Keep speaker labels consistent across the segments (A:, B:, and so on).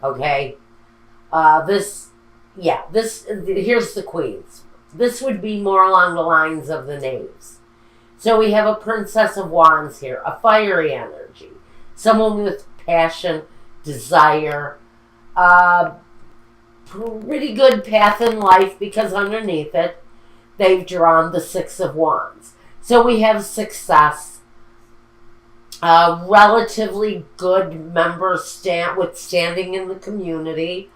A: Okay? Here's the queens. This would be more along the lines of the knaves. So we have a Princess of Wands here, a fiery energy. Someone with passion, desire, pretty good path in life, because underneath it, they've drawn the Six of Wands. So we have success, relatively good member standing in the community,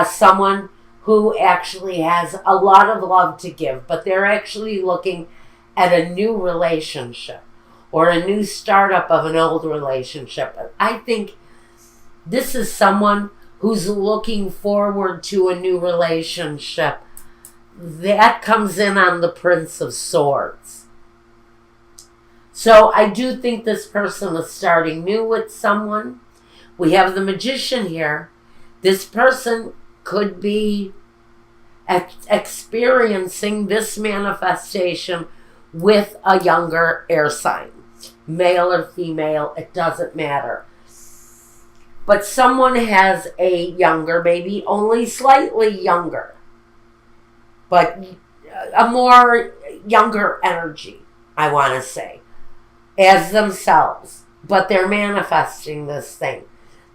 A: someone who actually has a lot of love to give, but they're actually looking at a new relationship or a new startup of an old relationship. I think this is someone who's looking forward to a new relationship. That comes in on the Prince of Swords. So I do think this person is starting new with someone. We have the Magician here. This person could be experiencing this manifestation with a younger air sign. Male or female, it doesn't matter. But someone has a younger, maybe only slightly younger, but a more younger energy, I want to say, as themselves. But they're manifesting this thing.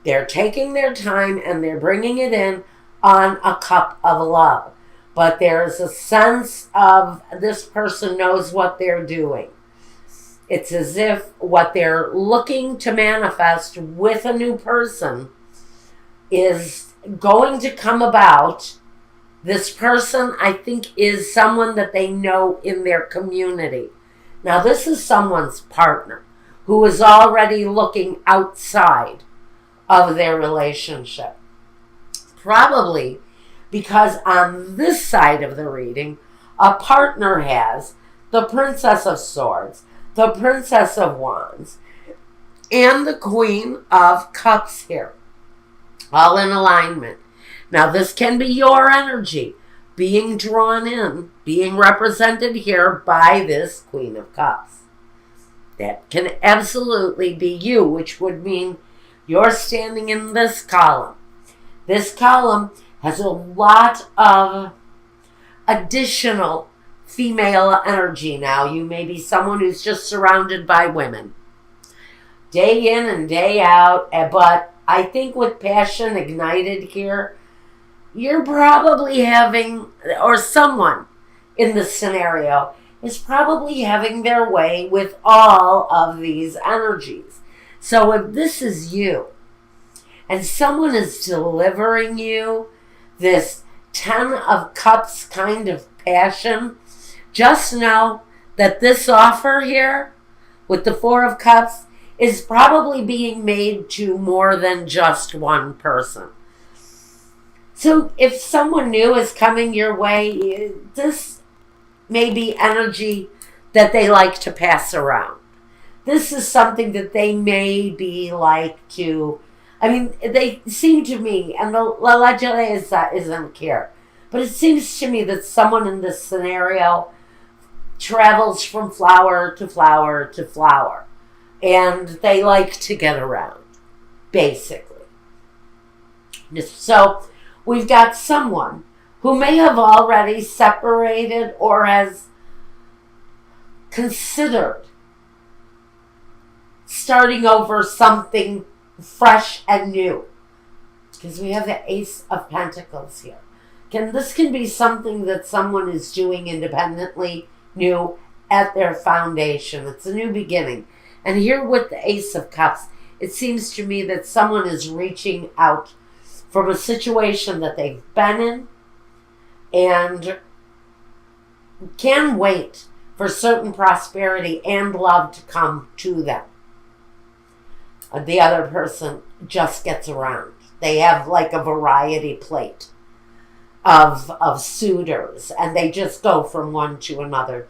A: They're taking their time and they're bringing it in on a cup of love. But there's a sense of this person knows what they're doing. It's as if what they're looking to manifest with a new person is going to come about. This person, I think, is someone that they know in their community. Now, this is someone's partner who is already looking outside of their relationship. Probably because on this side of the reading, a partner has the Princess of Swords, the Princess of Wands, and the Queen of Cups here, all in alignment. Now, this can be your energy being drawn in, being represented here by this Queen of Cups. That can absolutely be you, which would mean you're standing in this column. This column has a lot of additional female energy now. You may be someone who's just surrounded by women, day in and day out. But I think with passion ignited here, you're probably having, or someone in this scenario is probably having their way with all of these energies. So if this is you, and someone is delivering you this 10 of Cups kind of passion, just know that this offer here with the 4 of Cups is probably being made to more than just one person. So if someone new is coming your way, this may be energy that they like to pass around. This is something that they may be like to, I mean, they seem to me, and the legend isn't here, but it seems to me that someone in this scenario travels from flower to flower to flower, and they like to get around, basically. So we've got someone who may have already separated or has considered starting over something fresh and new, because we have the Ace of Pentacles here. This can be something that someone is doing independently, new, at their foundation. It's a new beginning. And here with the Ace of Cups, it seems to me that someone is reaching out from a situation that they've been in and can wait for certain prosperity and love to come to them. The other person just gets around. They have like a variety plate of suitors, and they just go from one to another,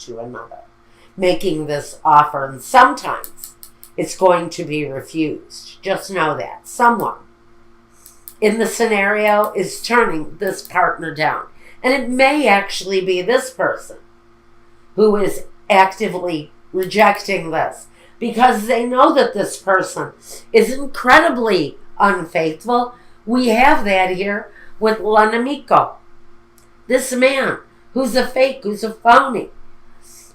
A: making this offer. And sometimes it's going to be refused. Just know that. Someone in the scenario is turning this partner down. And it may actually be this person who is actively rejecting this, because they know that this person is incredibly unfaithful, We have that here with L'Animico. This man who's a fake, who's a phony,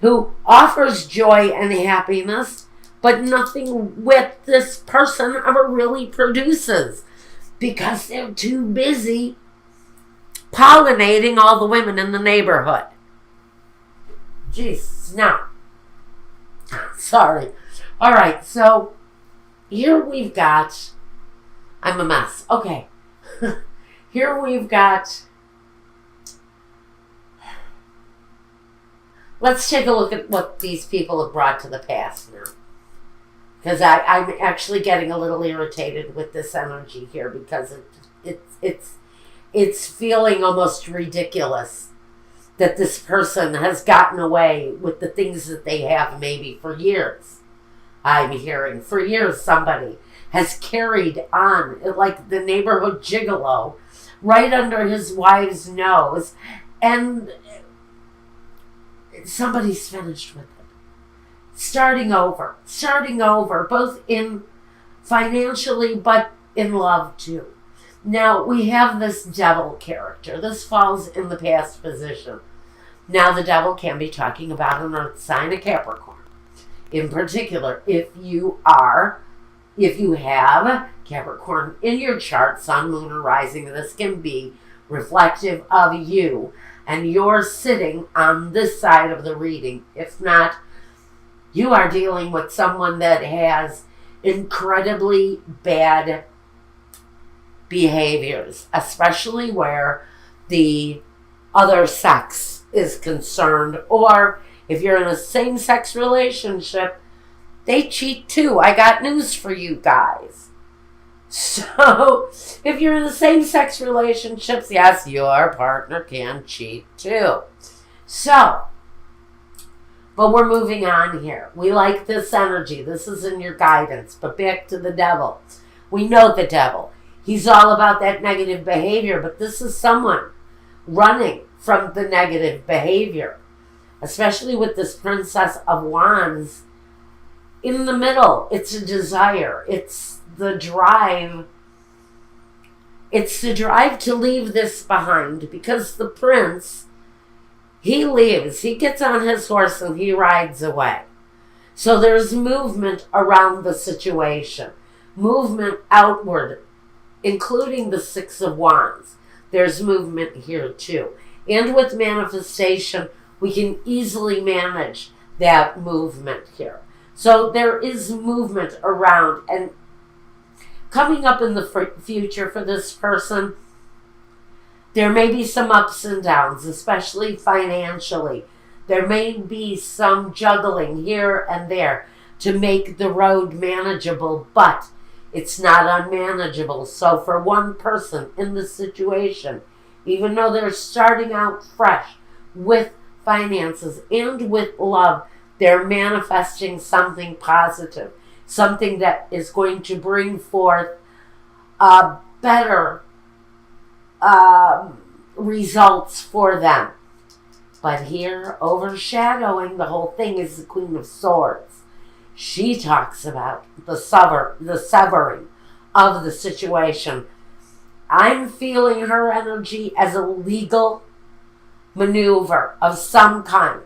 A: who offers joy and happiness, but nothing with this person ever really produces because they're too busy pollinating all the women in the neighborhood. Jeez, no. Sorry. All right, so here we've got, I'm a mess. Okay. Here we've got, let's take a look at what these people have brought to the past now. Because I'm actually getting a little irritated with this energy here because it's feeling almost ridiculous that this person has gotten away with the things that they have maybe for years. I'm hearing for years somebody has carried on like the neighborhood gigolo right under his wife's nose, and somebody's finished with it. Starting over, both in financially but in love too. Now we have this devil character. This falls in the past position. Now the devil can be talking about an earth sign, a Capricorn. In particular, if you have Capricorn in your chart, sun, moon, or rising, this can be reflective of you, and you're sitting on this side of the reading. If not, you are dealing with someone that has incredibly bad behaviors, especially where the other sex is concerned, or if you're in a same-sex relationship, they cheat too. I got news for you guys. So, if you're in the same-sex relationships, yes, your partner can cheat too. So, but we're moving on here. We like this energy. This is in your guidance. But back to the devil. We know the devil. He's all about that negative behavior, but this is someone running from the negative behavior, especially with this Princess of Wands in the middle. It's a desire. It's the drive. It's the drive to leave this behind, because the prince, he leaves. He gets on his horse and he rides away. So there's movement around the situation, movement outward, including the Six of Wands. There's movement here too. And with manifestation, we can easily manage that movement here. So there is movement around, and coming up in the future for this person, there may be some ups and downs, especially financially. There may be some juggling here and there to make the road manageable, but it's not unmanageable. So for one person in this situation, even though they're starting out fresh with finances and with love, they're manifesting something positive, something that is going to bring forth better results for them. But here, overshadowing the whole thing, is the Queen of Swords. She talks about the severing of the situation. I'm feeling her energy as a legal maneuver of some kind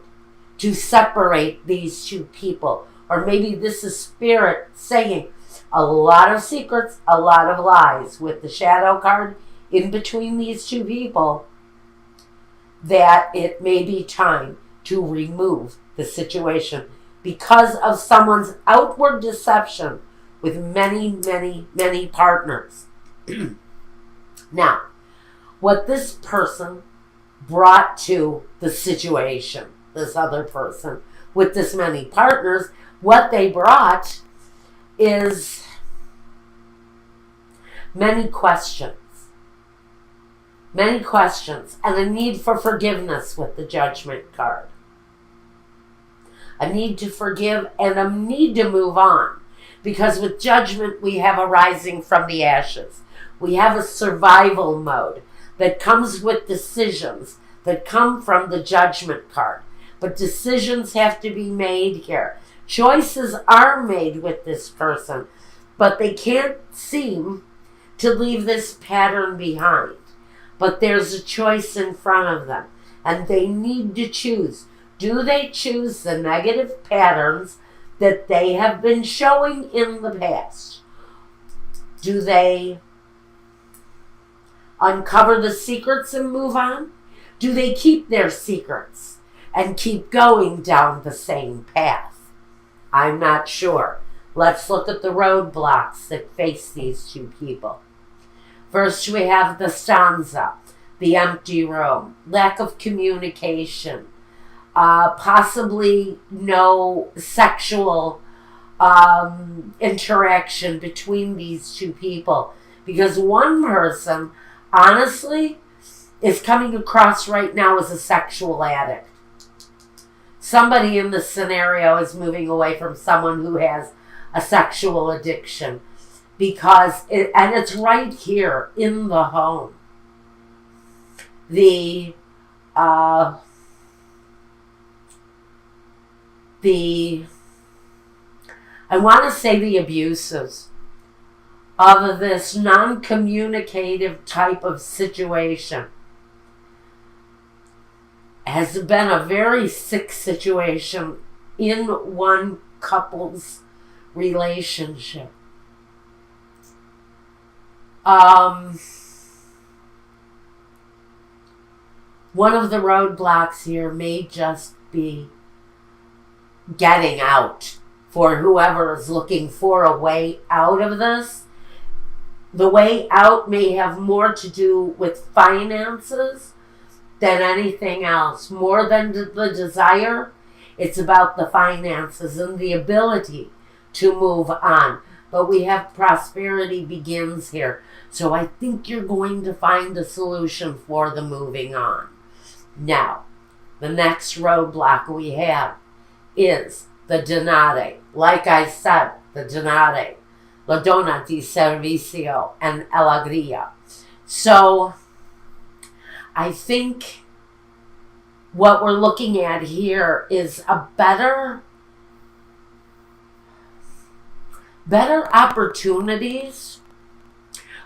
A: to separate these two people. Or maybe this is spirit saying a lot of secrets, a lot of lies, with the shadow card in between these two people, that it may be time to remove the situation because of someone's outward deception with many, many, many partners. Now, what this person brought to the situation, this other person with this many partners, what they brought is many questions. Many questions, and a need for forgiveness with the Judgment card. A need to forgive and a need to move on. Because with Judgment, we have a rising from the ashes. We have a survival mode that comes with decisions that come from the Judgment card. But decisions have to be made here. Choices are made with this person, but they can't seem to leave this pattern behind. But there's a choice in front of them, and they need to choose. Do they choose the negative patterns that they have been showing in the past? Do they uncover the secrets and move on? Do they keep their secrets and keep going down the same path? I'm not sure. Let's look at the roadblocks that face these two people. First, we have the stanza, the empty room, lack of communication, possibly no sexual interaction between these two people. Because one person, honestly, is coming across right now as a sexual addict. Somebody in the scenario is moving away from someone who has a sexual addiction. Because, it's right here in the home. I want to say the abuses of this non-communicative type of situation has been a very sick situation in one couple's relationship. One of the roadblocks here may just be getting out for whoever is looking for a way out of this. The way out may have more to do with finances than anything else. More than the desire, it's about the finances and the ability to move on. But we have prosperity begins here. So I think you're going to find a solution for the moving on. Now, the next roadblock we have is the Donate. Like I said, the Donate. La donna di servizio and alegria. So, I think what we're looking at here is a better opportunities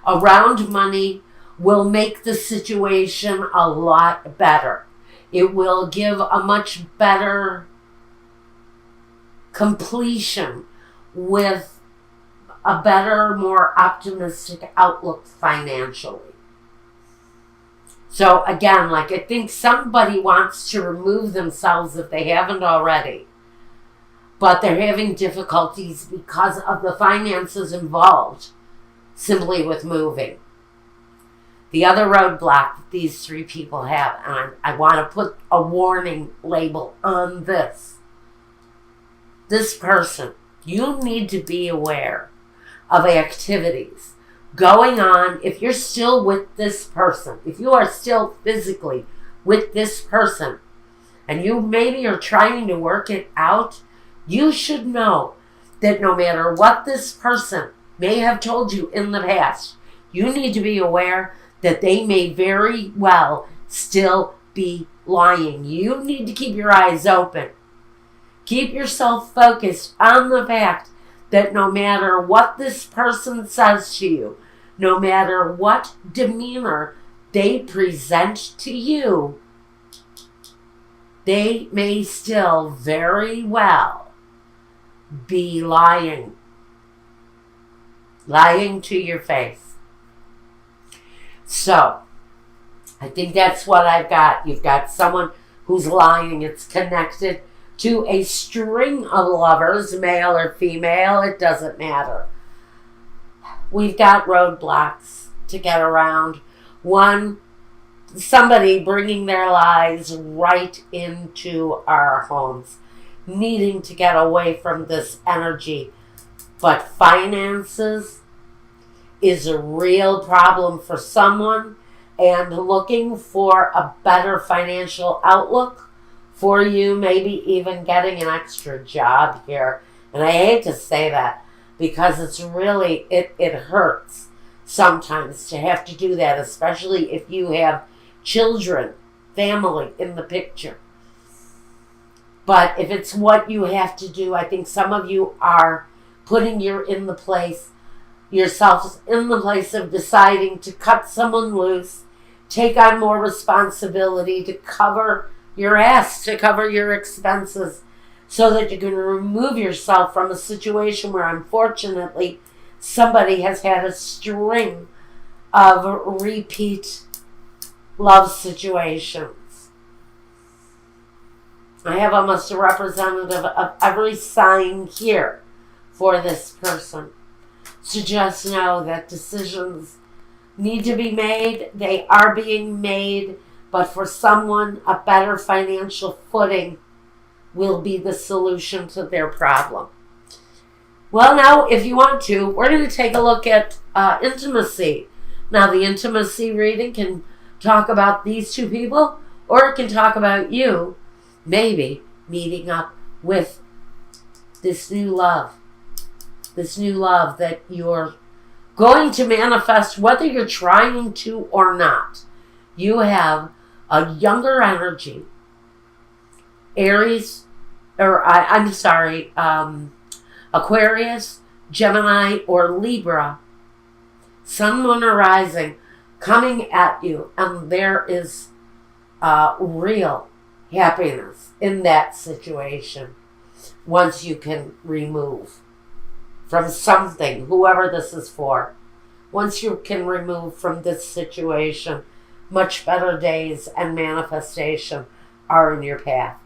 A: around money will make the situation a lot better. It will give a much better completion with a better, more optimistic outlook financially. So again, I think somebody wants to remove themselves if they haven't already, but they're having difficulties because of the finances involved simply with moving. The other roadblock that these three people have, and I want to put a warning label on this. This person, you need to be aware of activities going on. If you're still with this person, if you are still physically with this person, and you maybe are trying to work it out, you should know that no matter what this person may have told you in the past, you need to be aware that they may very well still be lying. You need to keep your eyes open. Keep yourself focused on the fact that no matter what this person says to you, no matter what demeanor they present to you, they may still very well be lying. Lying to your face. So, I think that's what I've got. You've got someone who's lying. It's connected to a string of lovers, male or female. It doesn't matter. We've got roadblocks to get around. One, somebody bringing their lies right into our homes, needing to get away from this energy. But finances is a real problem for someone, and looking for a better financial outlook for you, maybe even getting an extra job here. And I hate to say that because it's really, it hurts sometimes to have to do that, especially if you have children, family in the picture. But if it's what you have to do, I think some of you are putting you in the place yourself in the place of deciding to cut someone loose, take on more responsibility to cover your ass, to cover your expenses, so that you can remove yourself from a situation where, unfortunately, somebody has had a string of repeat love situations. I have almost a representative of every sign here for this person. So just know that decisions need to be made. They are being made, but for someone, a better financial footing will be the solution to their problem. Well, now, if you want to, we're going to take a look at intimacy. Now, the intimacy reading can talk about these two people, or it can talk about you maybe meeting up with this new love that you're going to manifest, whether you're trying to or not. You have a younger energy, Aquarius, Gemini, or Libra, Sun, Moon, or Rising coming at you, and there is real happiness in that situation once you can remove from something, whoever this is for. Once you can remove from this situation, much better days and manifestation are in your path.